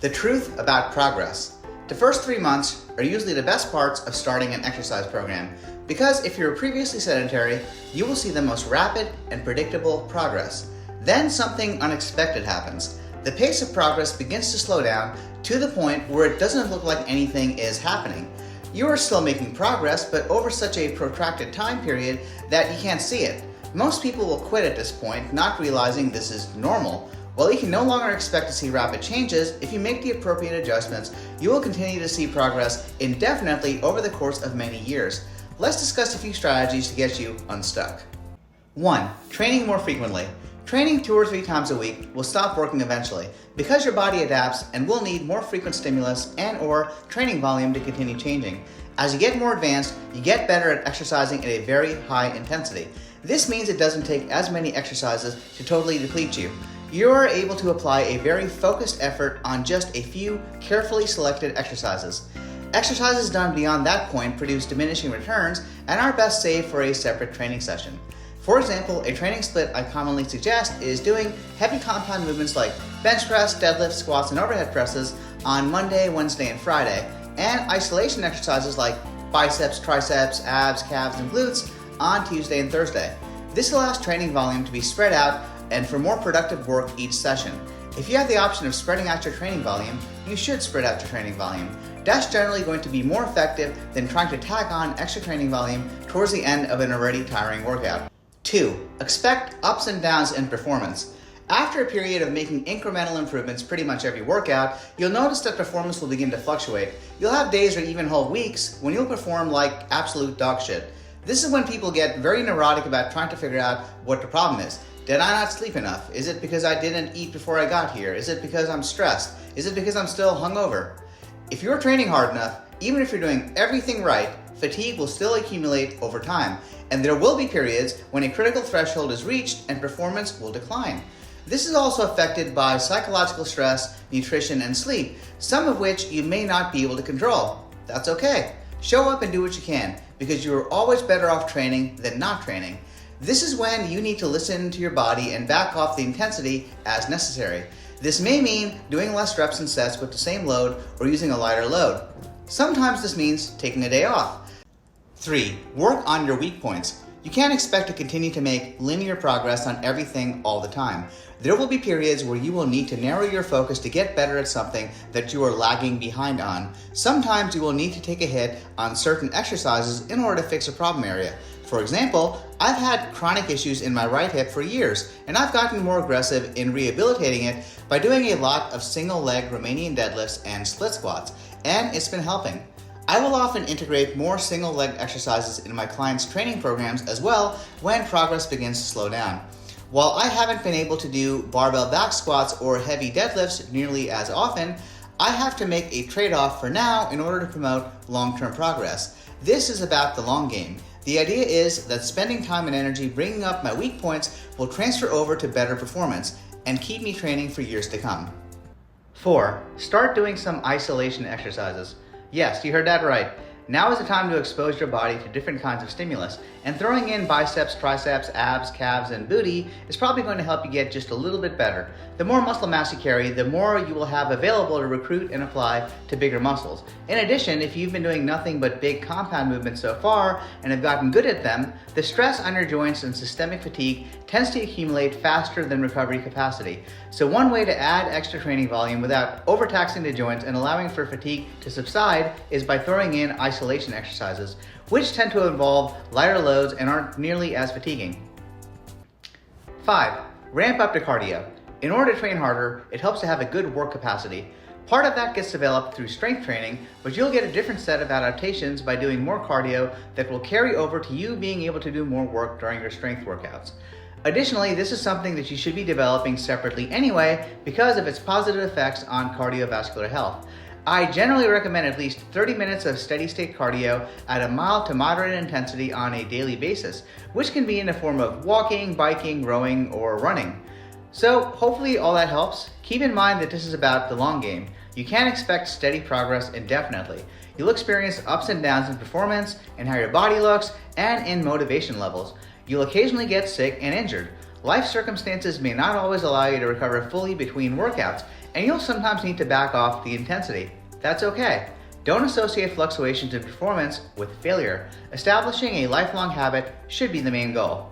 The truth about progress. The first 3 months are usually the best parts of starting an exercise program because if you're previously sedentary, you will see the most rapid and predictable progress. Then something unexpected happens. The pace of progress begins to slow down to the point where it doesn't look like anything is happening. You are still making progress, but over such a protracted time period that you can't see it. Most people will quit at this point, not realizing this is normal. While you can no longer expect to see rapid changes, if you make the appropriate adjustments, you will continue to see progress indefinitely over the course of many years. Let's discuss a few strategies to get you unstuck. 1. Training more frequently. Training 2 or 3 times a week will stop working eventually because your body adapts and will need more frequent stimulus and/or training volume to continue changing. As you get more advanced, you get better at exercising at a very high intensity. This means it doesn't take as many exercises to totally deplete you. You are able to apply a very focused effort on just a few carefully selected exercises. Exercises done beyond that point produce diminishing returns and are best saved for a separate training session. For example, a training split I commonly suggest is doing heavy compound movements like bench press, deadlifts, squats, and overhead presses on Monday, Wednesday, and Friday, and isolation exercises like biceps, triceps, abs, calves, and glutes on Tuesday and Thursday. This allows training volume to be spread out and for more productive work each session. If you have the option of spreading out your training volume, you should spread out your training volume. That's generally going to be more effective than trying to tack on extra training volume towards the end of an already tiring workout. 2. Expect ups and downs in performance. After a period of making incremental improvements pretty much every workout, you'll notice that performance will begin to fluctuate. You'll have days or even whole weeks when you'll perform like absolute dog shit. This is when people get very neurotic about trying to figure out what the problem is. Did I not sleep enough? Is it because I didn't eat before I got here? Is it because I'm stressed? Is it because I'm still hungover? If you're training hard enough, even if you're doing everything right, fatigue will still accumulate over time, and there will be periods when a critical threshold is reached and performance will decline. This is also affected by psychological stress, nutrition, and sleep, some of which you may not be able to control. That's okay. Show up and do what you can, because you are always better off training than not training. This is when you need to listen to your body and back off the intensity as necessary. This may mean doing less reps and sets with the same load or using a lighter load. Sometimes this means taking a day off. 3. Work on your weak points. You can't expect to continue to make linear progress on everything all the time. There will be periods where you will need to narrow your focus to get better at something that you are lagging behind on. Sometimes you will need to take a hit on certain exercises in order to fix a problem area. For example, I've had chronic issues in my right hip for years, and I've gotten more aggressive in rehabilitating it by doing a lot of single leg Romanian deadlifts and split squats, and it's been helping. I will often integrate more single leg exercises in my clients' training programs as well when progress begins to slow down. While I haven't been able to do barbell back squats or heavy deadlifts nearly as often, I have to make a trade-off for now in order to promote long-term progress. This is about the long game. The idea is that spending time and energy bringing up my weak points will transfer over to better performance and keep me training for years to come. 4. Start doing some isolation exercises. Yes, you heard that right. Now is the time to expose your body to different kinds of stimulus, and throwing in biceps, triceps, abs, calves, and booty is probably going to help you get just a little bit better. The more muscle mass you carry, the more you will have available to recruit and apply to bigger muscles. In addition, if you've been doing nothing but big compound movements so far and have gotten good at them, the stress on your joints and systemic fatigue tends to accumulate faster than recovery capacity. So one way to add extra training volume without overtaxing the joints and allowing for fatigue to subside is by throwing in isolation exercises, which tend to involve lighter loads and aren't nearly as fatiguing. 5. Ramp up the cardio. In order to train harder, it helps to have a good work capacity. Part of that gets developed through strength training, but you'll get a different set of adaptations by doing more cardio that will carry over to you being able to do more work during your strength workouts. Additionally, this is something that you should be developing separately anyway because of its positive effects on cardiovascular health. I generally recommend at least 30 minutes of steady state cardio at a mild to moderate intensity on a daily basis, which can be in the form of walking, biking, rowing, or running. So hopefully all that helps. Keep in mind that this is about the long game. You can't expect steady progress indefinitely. You'll experience ups and downs in performance, in how your body looks, and in motivation levels. You'll occasionally get sick and injured. Life circumstances may not always allow you to recover fully between workouts, and you'll sometimes need to back off the intensity. That's okay. Don't associate fluctuations in performance with failure. Establishing a lifelong habit should be the main goal.